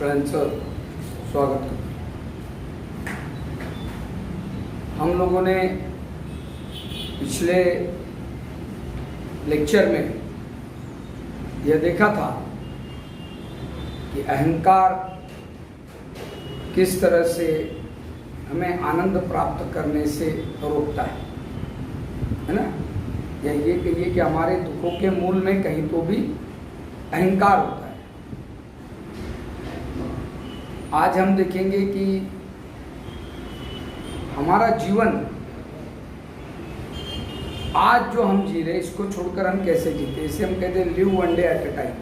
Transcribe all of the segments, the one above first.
Friends, स्वागत करता हूँ। हम लोगों ने पिछले लेक्चर में यह देखा था कि अहंकार किस तरह से हमें आनंद प्राप्त करने से रोकता है ना। या ये कहिए कि हमारे दुखों के मूल में कहीं तो भी अहंकार होता है। आज हम देखेंगे कि हमारा जीवन आज जो हम जी रहे इसको छोड़कर हम कैसे जीते। इसे हम कहते हैं live one day at a time.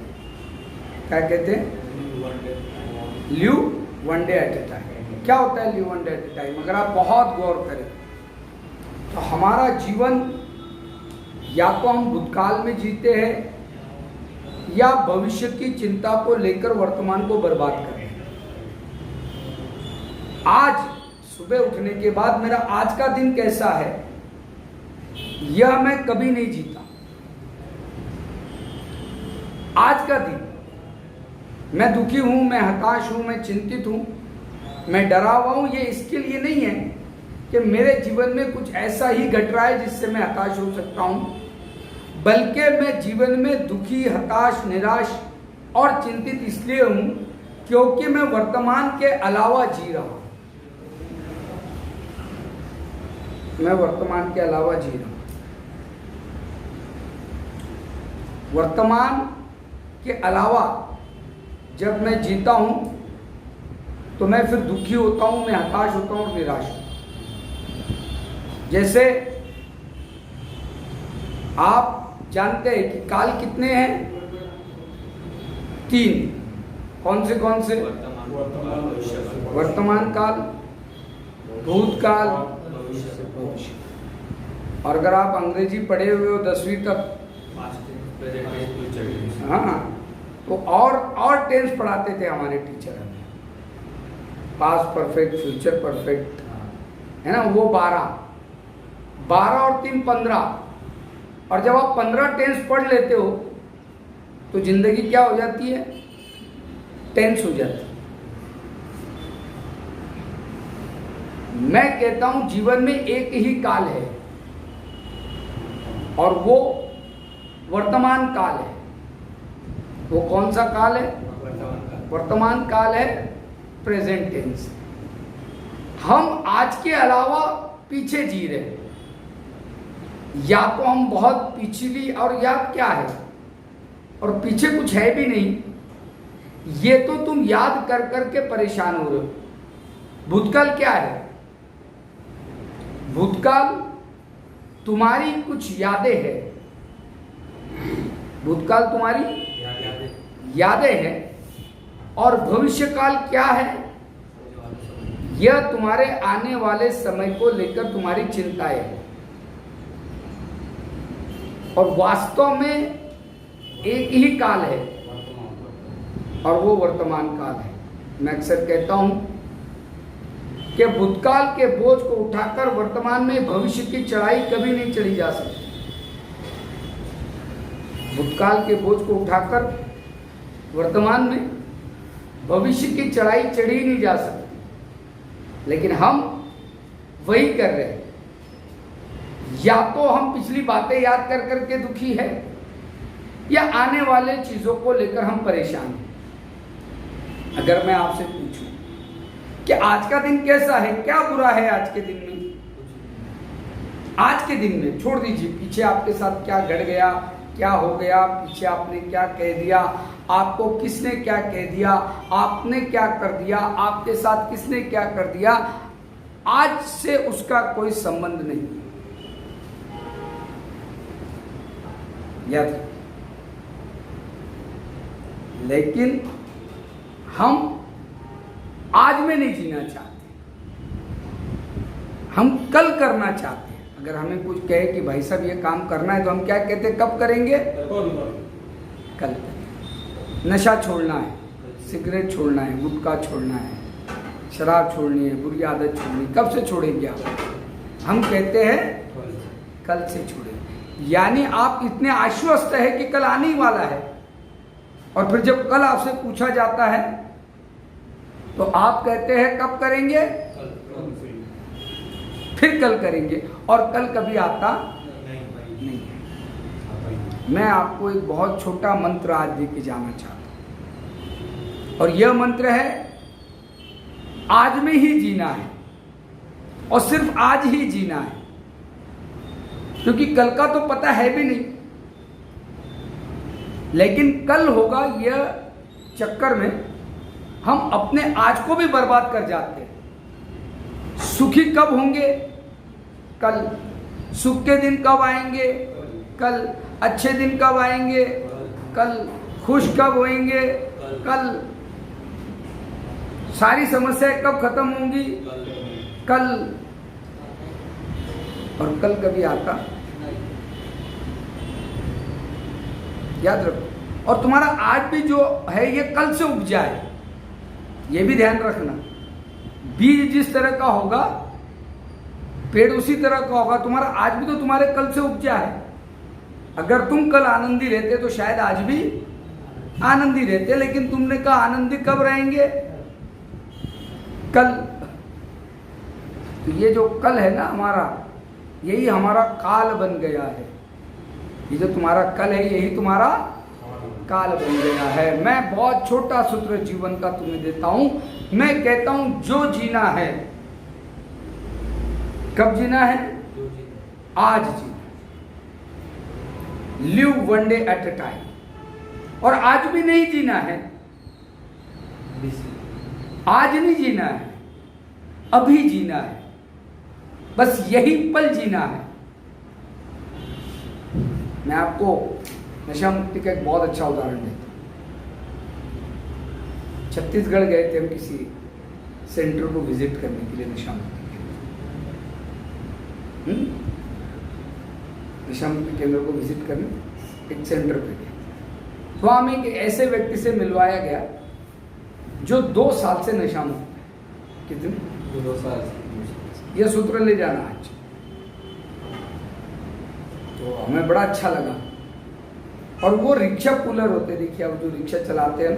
क्या कहते हैं? Live one day at a time. क्या होता है live one day at a time? अगर आप बहुत गौर करें तो हमारा जीवन या तो हम भूतकाल में जीते हैं या भविष्य की चिंता को लेकर वर्तमान को बर्बाद कर रहे हैं। आज सुबह उठने के बाद मेरा आज का दिन कैसा है यह मैं कभी नहीं जीता। आज का दिन मैं दुखी हूं, मैं हताश हूं, मैं चिंतित हूं, मैं डरा हुआ हूं, ये इसके लिए नहीं है कि मेरे जीवन में कुछ ऐसा ही घट रहा है जिससे मैं हताश हो सकता हूं, बल्कि मैं जीवन में दुखी, हताश, निराश और चिंतित इसलिए हूं क्योंकि मैं वर्तमान के अलावा जी रहा हूं। मैं वर्तमान के अलावा जी रहा हूं। वर्तमान के अलावा जब मैं जीता हूं तो मैं फिर दुखी होता हूं, मैं हताश होता हूं और निराश होता हूं। जैसे आप जानते हैं कि काल कितने हैं? 3। कौन से? वर्तमान काल, भूतकाल, भविष्य। और अगर आप अंग्रेजी पढ़े हुए हो 10वीं तक, हाँ, तो और टेंस पढ़ाते थे हमारे टीचर हमें। पास्ट परफेक्ट, फ्यूचर परफेक्ट, है ना। वो 12 और 3 15। और जब आप 15 टेंस पढ़ लेते हो तो जिंदगी क्या हो जाती है? टेंस हो जाती है। मैं कहता हूं जीवन में एक ही काल है और वो वर्तमान काल है। वो कौन सा काल है? वर्तमान काल है, प्रेजेंट टेंस। हम आज के अलावा पीछे जी रहे हैं। या तो हम बहुत पिछली, और याद क्या है, और पीछे कुछ है भी नहीं, ये तो तुम याद कर करके परेशान हो रहे हो। भूतकाल क्या है? भूतकाल तुम्हारी कुछ यादें हैं। भूतकाल तुम्हारी यादें हैं। और भविष्यकाल क्या है? यह तुम्हारे आने वाले समय को लेकर तुम्हारी चिंताएं हैं। और वास्तव में एक ही काल है और वो वर्तमान काल है। मैं अक्सर कहता हूं कि भूतकाल के बोझ को उठाकर वर्तमान में भविष्य की चढ़ाई कभी नहीं चढ़ी जा सकती। भूतकाल के बोझ को उठाकर वर्तमान में भविष्य की चढ़ाई चढ़ी नहीं जा सकती। लेकिन हम वही कर रहे हैं। या तो हम पिछली बातें याद कर करके दुखी है या आने वाले चीजों को लेकर हम परेशान हैं। अगर मैं आपसे पूछूं कि आज का दिन कैसा है, क्या बुरा है आज के दिन में? आज के दिन में छोड़ दीजिए पीछे आपके साथ क्या घट गया, क्या हो गया, पीछे आपने क्या कह दिया, आपको किसने क्या कह दिया, आपने क्या कर दिया, आपके साथ किसने क्या कर दिया, आज से उसका कोई संबंध नहीं। याद। लेकिन हम आज में नहीं जीना चाहते, हम कल करना चाहते हैं। अगर हमें कुछ कहे कि भाई साहब ये काम करना है तो हम क्या कहते हैं? कब करेंगे? कल करेंगे। नशा छोड़ना है, सिगरेट छोड़ना है, गुटखा छोड़ना है, शराब छोड़नी है, बुरी आदत छोड़नी, कब से छोड़ेंगे आप? हम कहते हैं कल से छोड़ेंगे। यानी आप इतने आश्वस्त है कि कल आने ही वाला है। और फिर जब कल आपसे पूछा जाता है तो आप कहते हैं कब करेंगे? फिर कल करेंगे, और कल कभी आता नहीं। मैं आपको एक बहुत छोटा मंत्र आज दे के जाना चाहता हूं, और यह मंत्र है आज में ही जीना है, और सिर्फ आज ही जीना है, क्योंकि कल का तो पता है भी नहीं। लेकिन कल होगा, यह चक्कर में हम अपने आज को भी बर्बाद कर जाते हैं। सुखी कब होंगे? कल। सुख के दिन कब आएंगे? कल। अच्छे दिन कब आएंगे? कल। खुश कब होंगे? कल। सारी समस्याएं कब खत्म होंगी? कल। और कल कभी आता याद रखो। और तुम्हारा आज भी जो है ये कल से उपजा है, ये भी ध्यान रखना। बीज जिस तरह का होगा, पेड़ उसी तरह का होगा। तुम्हारा आज भी तो तुम्हारे कल से उपजा है। अगर तुम कल आनंदी रहते तो शायद आज भी आनंदी रहते, लेकिन तुमने कहा आनंदी कब रहेंगे? कल। तो ये जो कल है ना हमारा, यही हमारा काल बन गया है। ये जो तुम्हारा कल है, यही तुम्हारा काल बन गया है। मैं बहुत छोटा सूत्र जीवन का तुम्हें देता हूं। मैं कहता हूं जो जीना है, कब जीना है? आज जीना। Live one day at a time. और आज भी नहीं जीना है, आज नहीं जीना है, अभी जीना है। बस यही पल जीना है। मैं आपको नशा मुक्ति का एक बहुत अच्छा उदाहरण देता हूं। छत्तीसगढ़ गए थे हम किसी सेंटर को विजिट करने के लिए, नशा मुक्ति केंद्र। नशा मुक्ति केंद्र को विजिट करने एक सेंटर पे गए। तो हमें एक ऐसे व्यक्ति से मिलवाया गया जो 2 साल से नशा मुक्त है। कितने? 2 साल। यह सूत्र ले जाना आज। तो हमें बड़ा अच्छा लगा। और वो रिक्शा पुलर होते, देखिए अब जो रिक्शा चलाते हैं,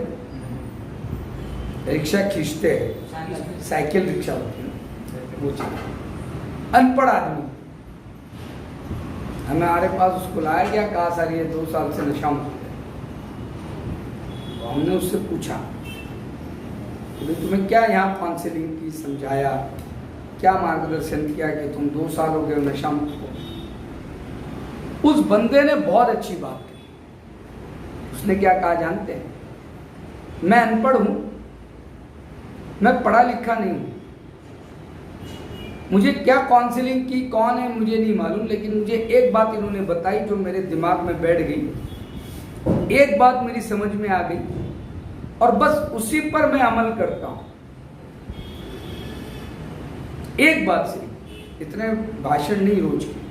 रिक्शा खींचते हैं, साइकिल रिक्शा होती है, वो चला। अनपढ़ आदमी हमारे पास उसको लाया गया, कहा सर ये 2 साल से नशा मुक्त है। तो हमने उससे पूछा कि तुम्हें क्या यहाँ काउंसलिंग की, समझाया, क्या मार्गदर्शन किया कि तुम 2 साल हो गए नशा मुक्त हो? उस बंदे ने बहुत अच्छी बात की। उसने क्या कहा जानते हैं? मैं अनपढ़ हूं, मैं पढ़ा लिखा नहीं हूं, मुझे क्या काउंसलिंग की, कौन है मुझे नहीं मालूम, लेकिन मुझे एक बात इन्होंने बताई जो मेरे दिमाग में बैठ गई, एक बात मेरी समझ में आ गई, और बस उसी पर मैं अमल करता हूं। एक बात से, इतने भाषण नहीं रोज के।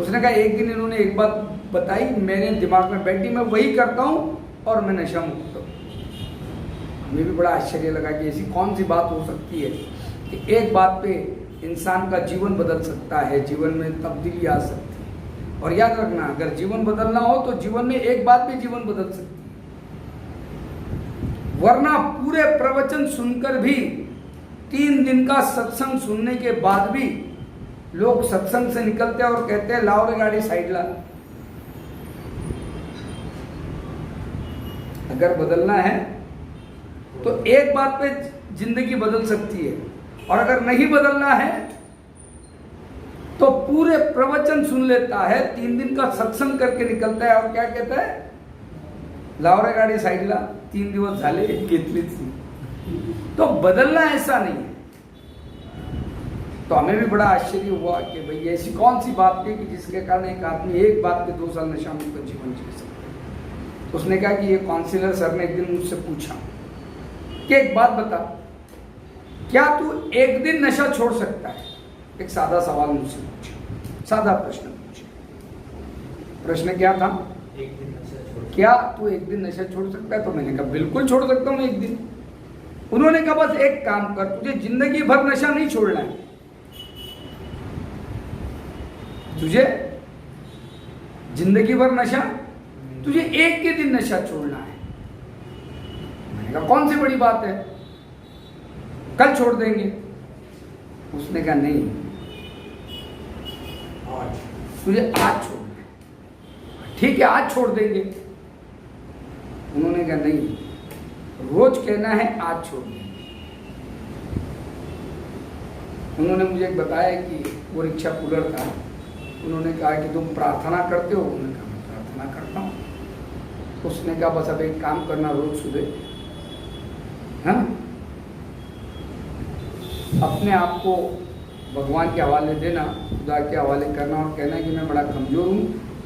उसने कहा एक दिन इन्होंने एक बात बताई, मेरे दिमाग में बैठी, मैं वही करता हूं और मैं नशा मुक्त हूं। हमें भी बड़ा आश्चर्य लगा कि ऐसी कौन सी बात हो सकती है कि एक बात पे इंसान का जीवन बदल सकता है, जीवन में तब्दीली आ सकती है। और याद रखना, अगर जीवन बदलना हो तो जीवन में एक बात भी जीवन बदल सकती है। वरना पूरे प्रवचन सुनकर भी, 3 दिन का सत्संग सुनने के बाद भी लोग सत्संग से निकलते हैं और कहते हैं लाओ रे गाड़ी साइड ला। अगर बदलना है तो एक बात पे जिंदगी बदल सकती है, और अगर नहीं बदलना है तो पूरे प्रवचन सुन लेता है, 3 दिन का सत्संग करके निकलता है और क्या कहता है? लाओ रे गाड़ी साइड ला, 3 दिवस झाले घेतलीच नाही। तो बदलना ऐसा नहीं है। तो हमें भी बड़ा आश्चर्य हुआ कि भाई ऐसी कौन सी बात थी कि जिसके कारण एक आदमी एक बात पे 2 साल नशा मुक्त जीवन जी सकता। उसने कहा कि ये काउंसिलर सर ने एक दिन मुझसे पूछा कि एक बात बता, क्या तू एक दिन नशा छोड़ सकता है? एक सादा सवाल मुझसे पूछा, सादा प्रश्न पूछा। प्रश्न क्या था? एक दिन नशा छोड़, क्या तू एक दिन नशा छोड़ सकता है? तो मैंने कहा बिल्कुल छोड़ सकता हूं एक दिन। उन्होंने कहा बस एक काम कर, तुझे जिंदगी भर नशा नहीं छोड़ना है, तुझे जिंदगी भर नशा, तुझे एक के दिन नशा छोड़ना है। मैंने कहा कौन सी बड़ी बात है? कल छोड़ देंगे। उसने कहा नहीं, तुझे आज छोड़ना है। ठीक है, आज छोड़ देंगे। उन्होंने कहा नहीं, रोज कहना है आज छोड़ देंगे। उन्होंने मुझे बताया कि वो रिक्शा कूलर था। उन्होंने कहा कि तुम प्रार्थना करते हो? उन्होंने कहा मैं प्रार्थना करता हूँ। उसने कहा बस अब एक काम करना, रोज सुबह हाँ अपने आप को भगवान के हवाले देना, खुदा के हवाले करना और कहना कि मैं बड़ा कमजोर हूँ,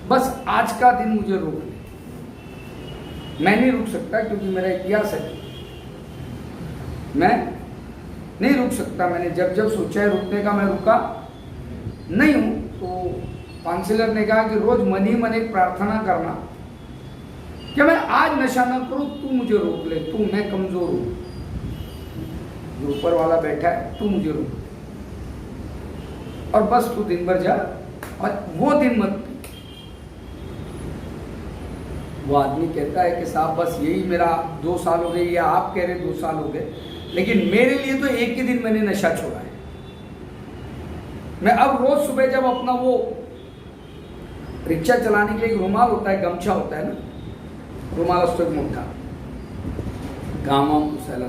बस आज का दिन मुझे रोक ले। मैं नहीं रुक सकता क्योंकि मेरा इतिहास है, मैं नहीं रुक सकता। मैंने जब जब सोचा है रुकने का, मैं रुका नहीं हूँ। तो काउंसलर ने कहा कि रोज मन ही मन एक प्रार्थना करना कि मैं आज नशा ना करूँ, तू मुझे रोक ले, तू, मैं कमजोर हूँ, जो ऊपर वाला बैठा है, तू मुझे रोक, और बस तू दिन भर जा और वो दिन मत पी। वो आदमी कहता है कि साहब बस यही मेरा 2 साल हो गए, या आप कह रहे 2 साल हो गए, लेकिन मेरे लिए तो एक ही दिन मैंने नशा छोड़ा है। मैं अब रोज सुबह जब अपना वो रिक्शा चलाने के लिए एक रुमाल होता है, गमछा होता है ना, रुमाल उसको मोटा गामा सैला,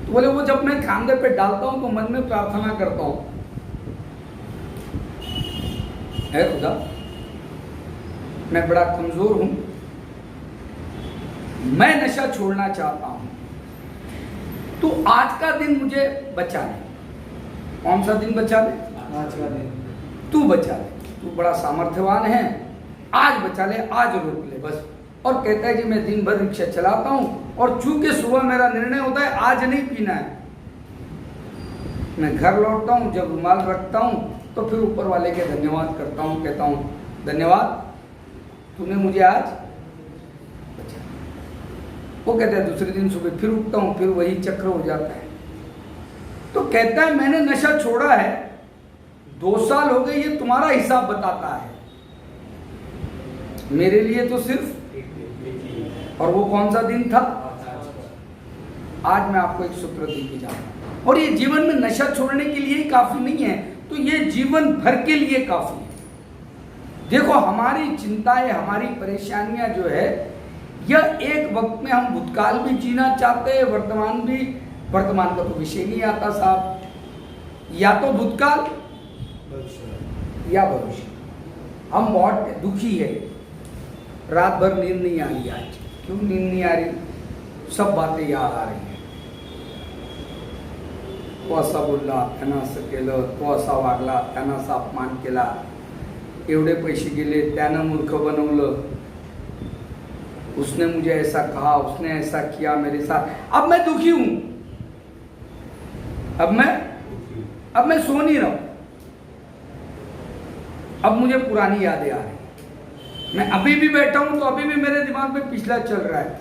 तो बोले वो जब मैं खांधे पे डालता हूं तो मन में प्रार्थना करता हूं, है खुदा मैं बड़ा कमजोर हूं, मैं नशा छोड़ना चाहता हूं, तो आज का दिन मुझे बचा ले। कौन सा दिन बचा ले? आज का दिन तू बचा ले, तू बड़ा सामर्थ्यवान है, आज बचा ले, आज रोक ले बस। और कहता है कि मैं दिन भर रिक्शा चलाता हूं और चूंकि सुबह मेरा निर्णय होता है आज नहीं पीना है, मैं घर लौटता हूं, जब रुमाल रखता हूं तो फिर ऊपर वाले के धन्यवाद करता हूं, कहता हूं धन्यवाद तूने मुझे आज बचा। वो कहता है दूसरे दिन सुबह फिर उठता हूं, फिर वही चक्र हो जाता है। तो कहता है मैंने नशा छोड़ा है, 2 साल हो गए, ये तुम्हारा हिसाब बताता है, मेरे लिए तो सिर्फ, और वो कौन सा दिन था? आज मैं आपको एक सूत्र देके जा रहा हूं, और ये जीवन में नशा छोड़ने के लिए ही काफी नहीं है, तो ये जीवन भर के लिए काफी है। देखो हमारी चिंताएं, हमारी परेशानियां जो है, यह एक वक्त में हम भूतकाल भी जीना चाहते हैं, वर्तमान भी, वर्तमान का तो विषय नहीं आता साहब, या तो भूतकाल या भविष्य। हम बहुत दुखी है, रात भर नींद नहीं आ रही। आज क्यों नींद नहीं आ रही? सब बातें याद आ रही हैं। तो असा बोलला, त्यानं असं केलं, तो असा वागला, त्यानं असा अपमान केला, एवढे पैसे गेले, त्यानं मूर्ख बनवलं, उसने मुझे ऐसा कहा, उसने ऐसा किया मेरे साथ। अब मैं दुखी हूं, अब मैं सो नहीं रहा हूं, अब मुझे पुरानी यादें आ रही। मैं अभी भी बैठा हूं तो अभी भी मेरे दिमाग में पिछला चल रहा है,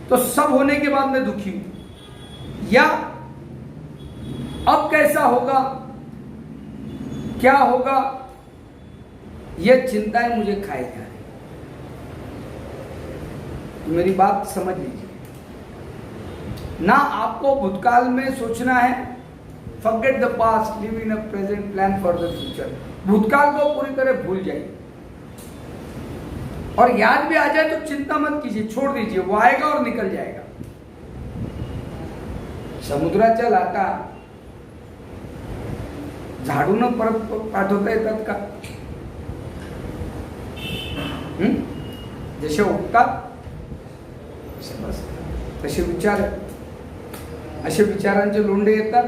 तो सब होने के बाद मैं दुखी हूं। या अब कैसा होगा, क्या होगा, ये चिंताएं मुझे खाए जा रही। तो मेरी बात समझ लीजिए, ना आपको भूतकाल में सोचना है, forget the past, live in a present, plan for the future. भूतकाल को पूरी तरह भूल जाइए, और याद भी आ जाए तो चिंता मत कीजिए, छोड़ दीजिए, वो आएगा और निकल जाएगा। समुद्राच्या लाटा झाडून परत पाठवता येतात का? जसे उठतात तसे विचार, असे विचारांचे लोंढे येतात।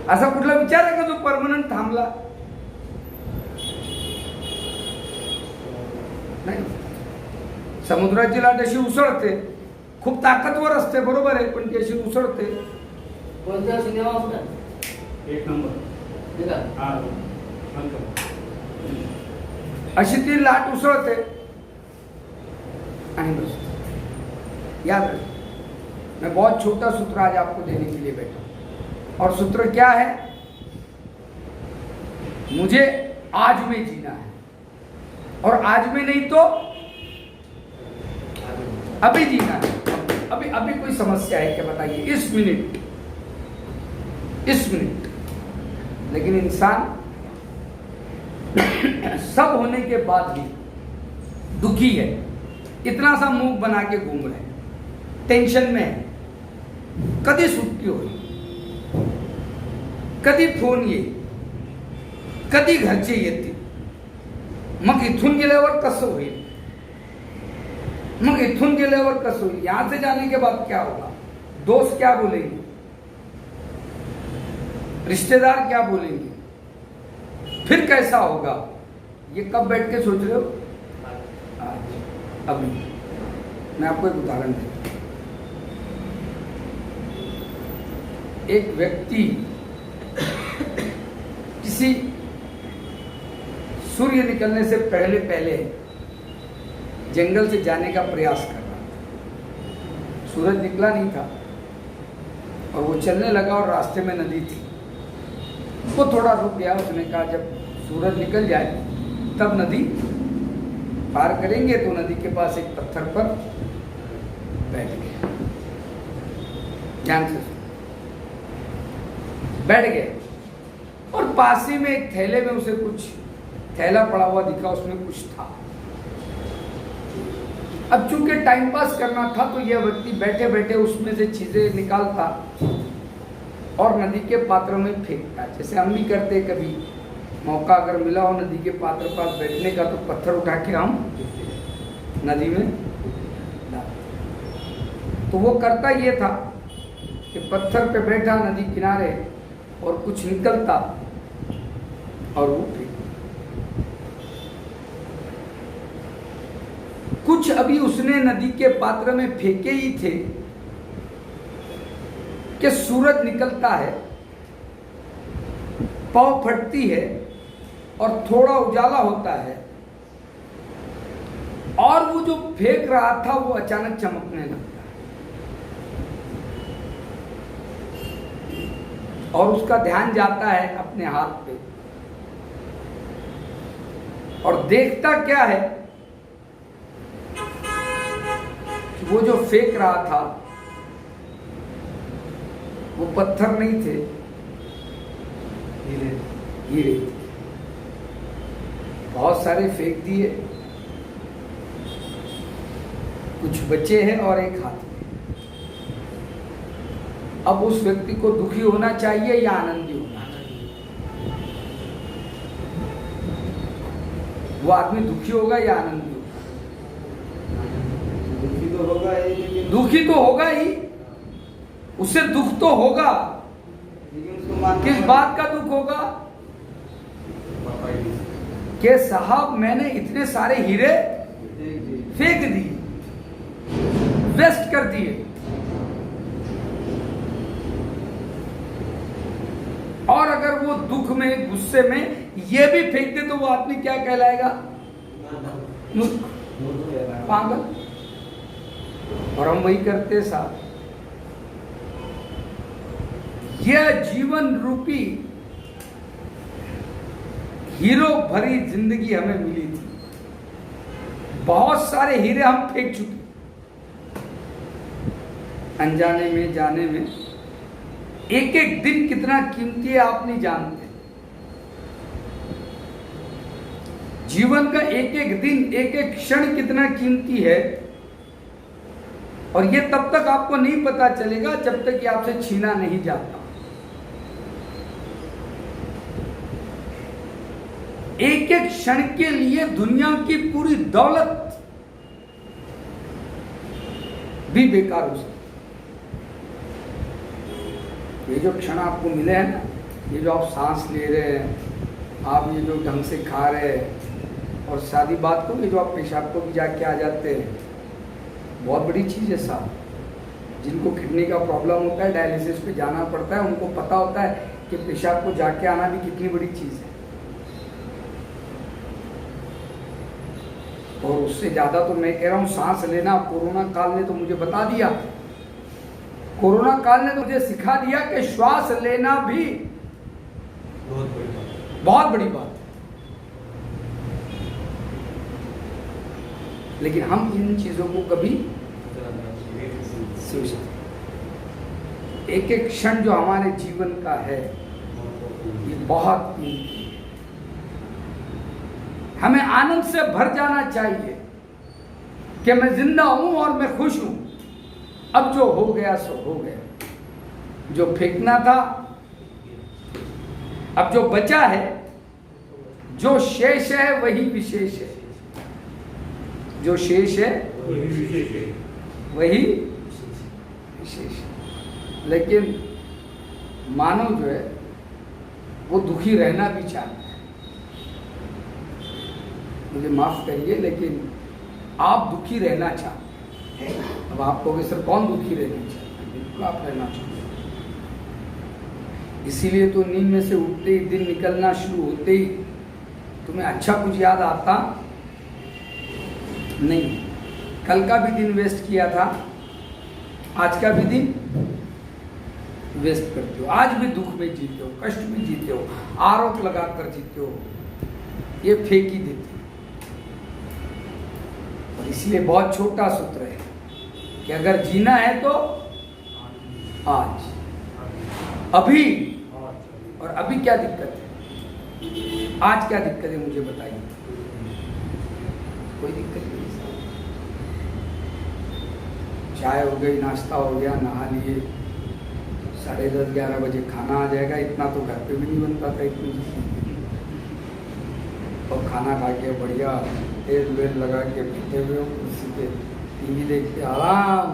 असा कुठला विचार आहे का जो परमनंट थांबला? नाही। समुद्राची लाट अशी उसळते, खूप ताकदवर असते, बरोबर आहे, पण ती अशी उसळते। कोणता सिनेमा होता? 1 नंबर, ठीक आहे, हां, अशी ती लाट उसळते आणि बस। याद रखिए, मैं बहुत छोटा सूत्र आज आपको देने के लिए बैठा, और सूत्र क्या है? मुझे आज में जीना है, और आज में नहीं तो अभी जीना है। अभी अभी कोई समस्या है क्या बताइए, इस मिनट। लेकिन इंसान सब होने के बाद भी दुखी है, इतना सा मुंह बना के घूम रहे हैं, टेंशन में है। कदी छुट्टी हो, कदी फोन ये, कदी घरचे येते, मग इथून गेल्यावर कसं होईल, मग इथून गेल्यावर कसं होईल, यहां से जाने के बाद क्या होगा, दोस्त क्या बोलेंगे, रिश्तेदार क्या बोलेंगे, फिर कैसा होगा, ये कब बैठ के सोच रहे हो? आज, अभी। मैं आपको एक उदाहरण देता हूं। एक व्यक्ति किसी सूर्य निकलने से पहले जंगल से जाने का प्रयास कर रहा था। सूरज निकला नहीं था और वो चलने लगा और रास्ते में नदी थी। वो थोड़ा रुक गया, उसने कहा जब सूरज निकल जाए तब नदी पार करेंगे। तो नदी के पास एक पत्थर पर बैठ गया, ध्यान से बैठ गए, और पास ही में एक थैले में उसे कुछ थैला पड़ा हुआ दिखा, उसमें कुछ था। अब चूंकि टाइम पास करना था तो यह व्यक्ति बैठे बैठे उसमें से चीजें निकालता और नदी के पात्र में फेंकता, जैसे हम भी करते। कभी मौका अगर मिला हो नदी के पात्र पास बैठने का तो पत्थर उठा के हम नदी में डालते। तो वो करता ये था कि पत्थर पे बैठा नदी किनारे और कुछ निकलता और वो फेंक। कुछ अभी उसने नदी के पात्र में फेंके ही थे कि सूरज निकलता है, पाँव फटती है और थोड़ा उजाला होता है, और वो जो फेंक रहा था वो अचानक चमकने लगता है और उसका ध्यान जाता है अपने हाथ पे, और देखता क्या है, वो जो फेंक रहा था वो पत्थर नहीं थे, हीरे। बहुत सारे फेंक दिए, कुछ बचे हैं और एक हाथ में। अब उस व्यक्ति को दुखी होना चाहिए या आनंदी होना चाहिए? वो आदमी दुखी होगा या आनंदी होगा? दुखी तो होगा ही, लेकिन दुखी तो होगा ही, उससे दुख तो होगा, किस बात का दुख होगा कि साहब मैंने इतने सारे हीरे फेंक दिए, वेस्ट कर दिए। और अगर वो दुख में, गुस्से में ये भी फेंक दे तो वो आदमी क्या कहलाएगा? मूर्ख, पागल। और हम वही करते साहब। यह जीवन रूपी हीरो भरी जिंदगी हमें मिली थी, बहुत सारे हीरे हम फेंक चुके, अनजाने में, जाने में। एक एक दिन कितना कीमती है आप नहीं जानते। जीवन का एक एक दिन, एक एक क्षण कितना कीमती है, और ये तब तक आपको नहीं पता चलेगा जब तक कि आपसे छीना नहीं जाता। एक एक क्षण के लिए दुनिया की पूरी दौलत भी बेकार हो सकती। ये जो क्षण आपको मिले हैं ना, ये जो आप सांस ले रहे हैं, आप ये जो ढंग से खा रहे हैं, और सादी बात को ये जो आप पेशाब को भी जाके आ जाते हैं, बहुत बड़ी चीज़ है साहब। जिनको किडनी का प्रॉब्लम होता है, डायलिसिस पे जाना पड़ता है, उनको पता होता है कि पेशाब को जाके आना भी कितनी बड़ी चीज़ है। और उससे ज़्यादा तो मैं कह रहा हूँ सांस लेना। कोरोना काल ने तो मुझे बता दिया, कोरोना काल ने तो मुझे सिखा दिया कि श्वास लेना भी बहुत बड़ी बात है। लेकिन हम इन चीज़ों को कभी शिव शक्ति। एक एक क्षण जो हमारे जीवन का है ये बहुत कीमती है। हमें आनंद से भर जाना चाहिए कि मैं जिंदा हूं और मैं खुश हूं। अब जो हो गया सो हो गया, जो फेंकना था, अब जो बचा है, जो शेष है वही विशेष है। जो शेष है वही विशेष है। लेकिन मानव जो है वो दुखी रहना भी चाहता है। मुझे माफ करिए, लेकिन आप दुखी रहना चाहते हैं। अब आप कहोगे सर कौन दुखी रहना चाहता है? बिल्कुल आप रहना चाहते हैं। इसीलिए तो नींद में से उठते ही, दिन निकलना शुरू होते ही तुम्हें अच्छा कुछ याद आता नहीं। कल का भी दिन वेस्ट किया था, आज का भी दिन वेस्ट करते हो। आज भी दुख में जीते हो, कष्ट में जीते हो, आरोप लगाकर जीते हो, ये फेंक ही देते हो। और इसलिए बहुत छोटा सूत्र है कि अगर जीना है तो आज, अभी। और अभी क्या दिक्कत है? आज क्या दिक्कत है मुझे बताइए। कोई दिक्कत नहीं। चाय हो गई, नाश्ता हो गया, नहा लिए, 10:30-11 बजे खाना आ जाएगा। इतना तो घर पे भी नहीं बनता था इतनी जल्दी। और खाना खा के बढ़िया तेल वेल लगा के बैठे हुए कुर्सी पे टीवी देखते आराम।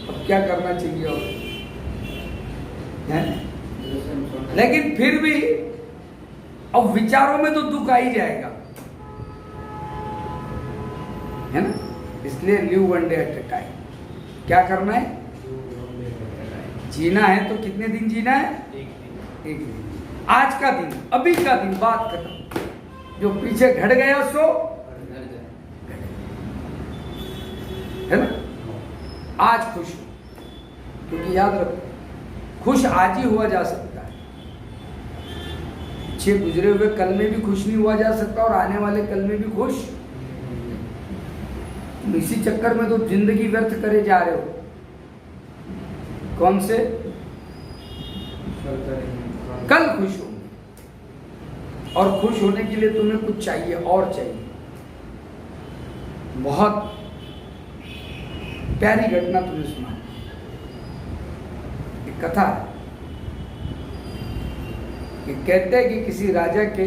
अब क्या करना चाहिए और है? लेकिन फिर भी अब विचारों में तो दुख आ ही जाएगा, है ना? इसलिए live one day at a time. क्या करना है? जीना है तो कितने दिन जीना है? एक दिन। आज का दिन, अभी का दिन, बात खत्म। जो पीछे घट गया सो है ना? आज खुश हो, क्योंकि याद रखो खुश आज ही हुआ जा सकता है। पीछे गुजरे हुए कल में भी खुश नहीं हुआ जा सकता और आने वाले कल में भी खुश। इसी चक्कर में तो जिंदगी व्यर्थ करे जा रहे हो। कौन से? कल खुश हो, और खुश होने के लिए तुम्हें कुछ चाहिए और चाहिए। बहुत प्यारी घटना तुम्हें सुना। एक कथा है कि कहते हैं कि किसी राजा के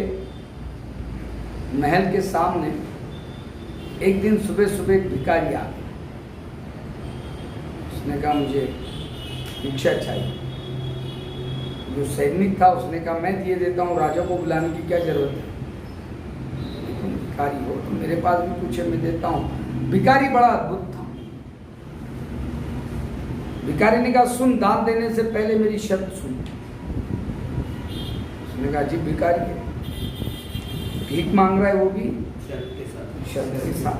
महल के सामने एक दिन सुबह सुबह एक भिखारी आ गया। उसने कहा मुझे भिक्षा चाहिए। जो सैनिक था उसने कहा मैं दिए देता हूँ, राजा को बुलाने की क्या जरूरत है? तुम भिखारी हो तो मेरे पास भी कुछ है, मैं देता हूँ। भिखारी बड़ा अद्भुत था। भिखारी ने कहा सुन, दान देने से पहले मेरी शर्त सुन। उसने कहा जी भिखारी है, भीख मांग रहा है, वो भी शर्त के साथ।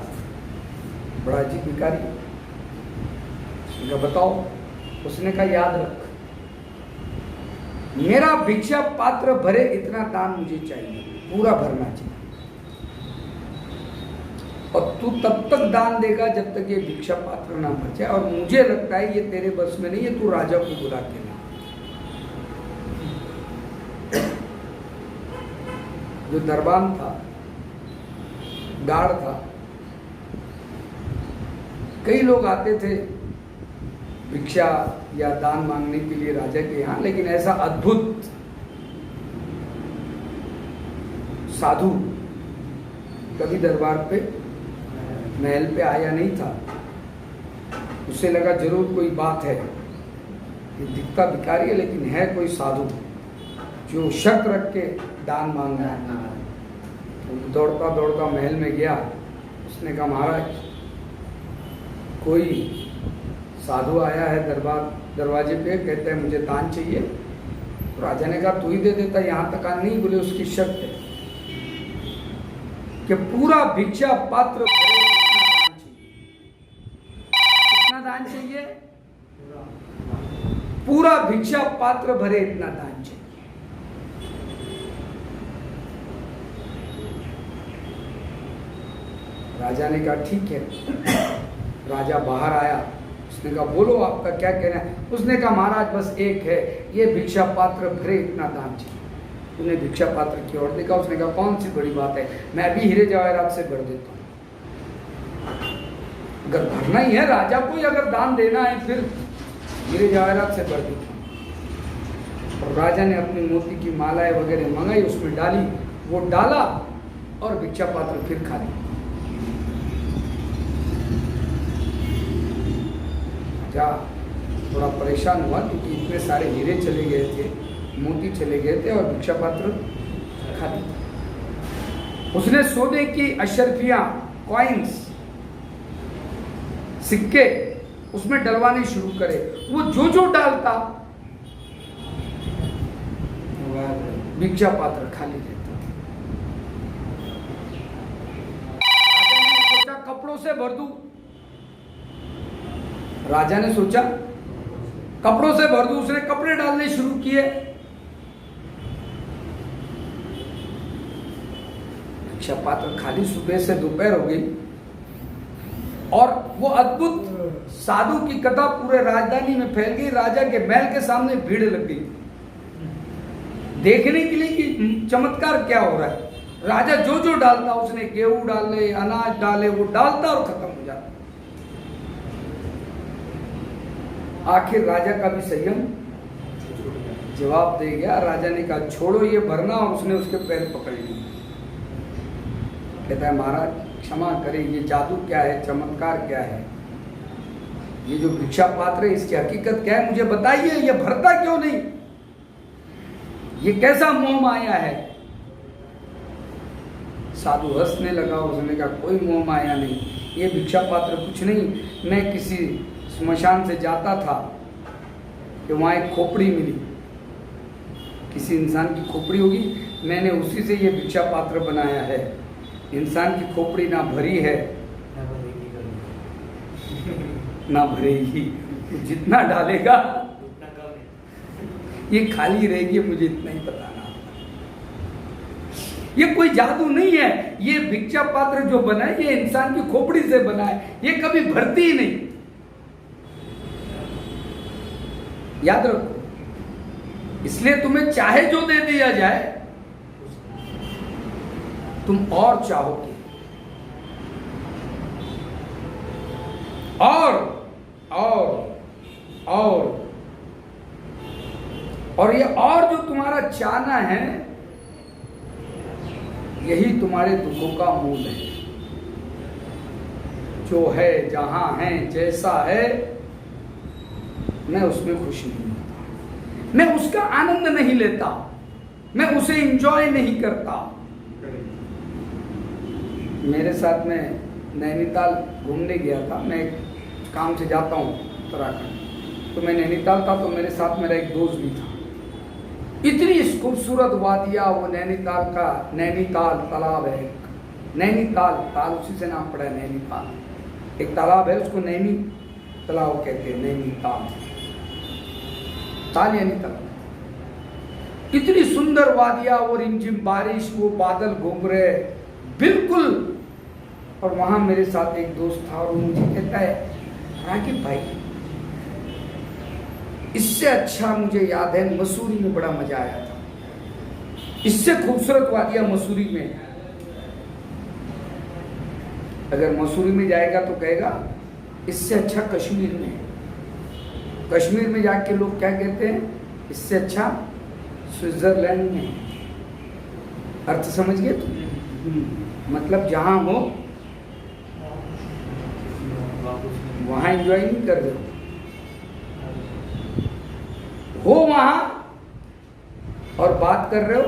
बड़ा अजीब भिखारी। उसने कहा बताओ। उसने कहा याद रख, मेरा भिक्षा पात्र भरे इतना दान मुझे चाहिए, पूरा भरना चाहिए। और तू तब तक दान देगा जब तक ये भिक्षा पात्र ना भर जाए। और मुझे लगता है ये तेरे बस में नहीं है, तू राजा को बुला के ला। जो दरबान था, गार्ड था, कई लोग आते थे भिक्षा या दान मांगने के लिए राजा के यहाँ, लेकिन ऐसा अद्भुत साधु कभी दरबार पे, महल पे आया नहीं था। उसे लगा जरूर कोई बात है, ये दिखता भिखारी है लेकिन है कोई साधु जो शर्त रख के दान मांग रहा है। तो दौड़ता दौड़ता महल में गया। उसने कहा महाराज कोई साधु आया है दरवाजे पे, कहते हैं मुझे दान चाहिए। तो राजा ने कहा तू ही दे देता, यहाँ तक आ नहीं। बोले उसकी शर्त है कि पूरा भिक्षा पात्र भरे इतना दान चाहिए। पूरा भिक्षा पात्र भरे इतना दान चाहिए। राजा ने कहा ठीक है। राजा बाहर आया, उसने कहा बोलो आपका क्या कहना है। उसने कहा महाराज बस एक है, ये भिक्षा पात्र भरे इतना दान चाहिए। उन्हें भिक्षा पात्र की ओर देखा, उसने कहा कौन सी बड़ी बात है, मैं भी हीरे जवाहरात से भर देता हूँ। अगर भरना ही है, राजा को ही अगर दान देना है, फिर हीरे जवाहरात से भर देता हूँ। और राजा ने अपनी मोती की मालाएं वगैरह मंगाई, उसमें डाली, वो डाला और भिक्षा पात्र फिर खाली। राजा थोड़ा परेशान हुआ क्योंकि इतने सारे हीरे चले गए थे, मोती चले गए थे और भिक्षा पात्र खाली। उसने सोने की अशर्फियां, कॉइन्स, सिक्के उसमें डलवाने शुरू करे। वो जो डालता भिक्षा पात्र खाली रहता। राजा ने सोचा कपड़ों से भर दूं, राजा ने सोचा कपड़ों से भर दूं। उसने कपड़े डालने शुरू किए, भिक्षा पात्र खाली। सुबह से दोपहर हो गई और वो अद्भुत साधु की कथा पूरे राजधानी में फैल गई। राजा के महल के सामने भीड़ लग गई देखने के लिए कि चमत्कार क्या हो रहा है। राजा जो डालता, उसने गेहूं डाले, अनाज डाले, वो डालता और खत्म हो जाता। आखिर राजा का भी संयम जवाब दे गया। राजा ने कहा छोड़ो ये भरना, और उसने उसके पैर पकड़ लिए। कहता है महाराज क्षमा करें, ये जादू क्या है, चमत्कार क्या है, ये जो भिक्षा पात्र है इसकी हकीकत क्या है, मुझे बताइए, ये भरता क्यों नहीं, ये कैसा मोह माया है। साधु हंसने लगा, उसने कहा कोई मोह माया नहीं, ये भिक्षा पात्र कुछ नहीं। मैं किसी स्मशान से जाता था कि वहाँ एक खोपड़ी मिली, किसी इंसान की खोपड़ी होगी, मैंने उसी से ये भिक्षा पात्र बनाया है। इंसान की खोपड़ी ना भरी है ना भरेगी, जितना डालेगा ये खाली रहेगी, मुझे इतना ही बताना। ये कोई जादू नहीं है, ये भिक्षा पात्र जो बना है ये इंसान की खोपड़ी से बना है, ये कभी भरती ही नहीं। याद रखो, इसलिए तुम्हें चाहे जो दे दिया जाए तुम और चाहोगे, और ये और जो तुम्हारा चाहना है यही तुम्हारे दुखों का मूल है। जो है, जहां है, जैसा है, मैं उसमें खुश नहीं होता, मैं उसका आनंद नहीं लेता, मैं उसे एंजॉय नहीं करता। मेरे साथ में नैनीताल घूमने गया था, मैं काम से जाता हूँ उत्तराखंड, तो मैं नैनीताल था, तो मेरे साथ मेरा एक दोस्त भी था। इतनी खूबसूरत वादियाँ, वो नैनीताल का नैनीताल तालाब है, नैनीताल ताल उसी से नाम पड़ा है नैनीताल। एक तालाब है उसको नैनी तालाब कहते हैं, नैनीताल, ताल यानी तालाब। इतनी सुंदर वादियाँ, वो रिमझिम बारिश, वो बादल घूम रहे बिल्कुल। और वहां मेरे साथ एक दोस्त था और वो मुझे कहता है रागिब भाई, इससे अच्छा मुझे याद है मसूरी में बड़ा मजा आया था, इससे खूबसूरत वादियां मसूरी में। अगर मसूरी में जाएगा तो कहेगा इससे अच्छा कश्मीर में। कश्मीर में जाके लोग क्या कहते हैं, इससे अच्छा स्विट्जरलैंड में। अर्थ समझ गए तुम? मतलब जहां हो वहां एंजॉय नहीं कर रहे हो वहां और बात कर रहे हो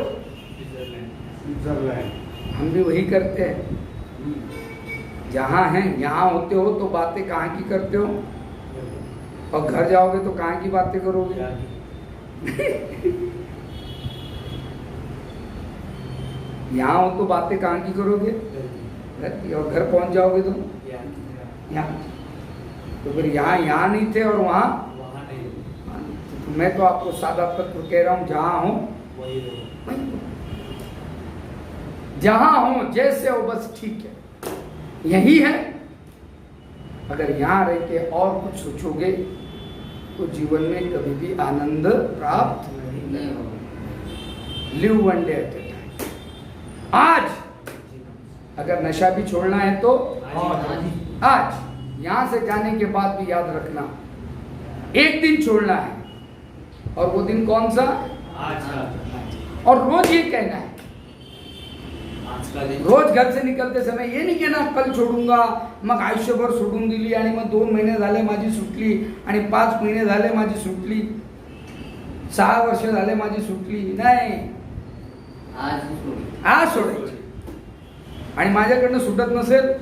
स्विट्जरलैंड। हम भी वही करते हैं, जहां हैं यहां होते हो तो बातें कहाँ की करते हो, और घर जाओगे तो कहाँ की बातें करोगे। यहाँ हो तो बातें कहाँ की करोगे, और घर पहुंच जाओगे तो यहाँ। तो फिर यहाँ नहीं थे और वहाँ तो मैं तो आपको सादा तत्व कह रहा हूँ, जहाँ हो जहाँ हो जैसे हो बस ठीक है, यही है। अगर यहाँ रह के और कुछ सोचोगे तो जीवन में कभी भी आनंद प्राप्त नहीं होगा। लिव वन डे एट ए टाइम। आज अगर नशा भी छोड़ना है तो आज यहाँ से जाने के बाद भी याद रखना, एक दिन छोड़ना है, और वो दिन कौन सा? आज। और रोज ये कहना है, आज का दिन। रोज घर से निकलते समय ये नाही कहणार कल सोडूंगा, मग आयुष्यभर सोडून दिली आणि मग 2 महिने झाले माझी सुटली आणि 5 महिने झाले माझी सुटली, 6 वर्ष झाले माझी सुटली. नाही, आज सोडी. आज सोडायची. आणि माझ्याकडनं सुटत नसेल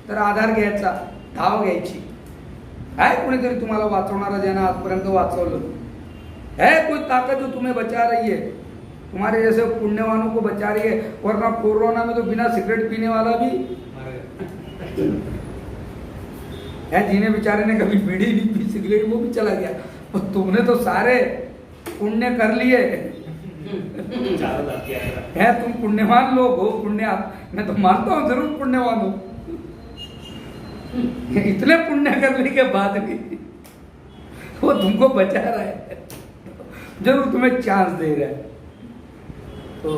तर आधार घ्यायचा, धाव घ्यायची. आहे कोणीतरी तुम्हाला वाचवणारा, ज्यानं आजपर्यंत वाचवलं है, कोई ताकत जो तुम्हें बचा रही है, तुम्हारे जैसे पुण्यवानों को बचा रही है. वरना कोरोना में तो बिना सिगरेट पीने वाला भी है, जिन्हें बेचारे ने कभी बीड़ी नहीं पी, सिगरेट, वो भी चला गया. और तुमने तो सारे पुण्य कर लिए है, तुम पुण्यवान लोग हो. पुण्य मैं तो मानता हूँ जरूर पुण्यवान हो. इतने पुण्य करने के बाद भी वो तुमको बचा रहा है, जरूर तुम्हें चांस दे रहा है. तो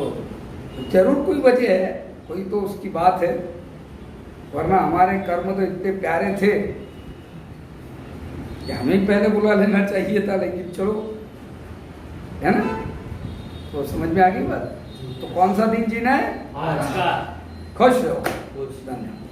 जरूर कोई वजह है, कोई तो उसकी बात है. वरना हमारे कर्म तो इतने प्यारे थे कि हमें पहले बुला लेना चाहिए था, लेकिन चलो, है ना. तो समझ में आ गई बात. तो कौन सा दिन जीना है? आज का. खुश रहो. खुश. धन्यवाद.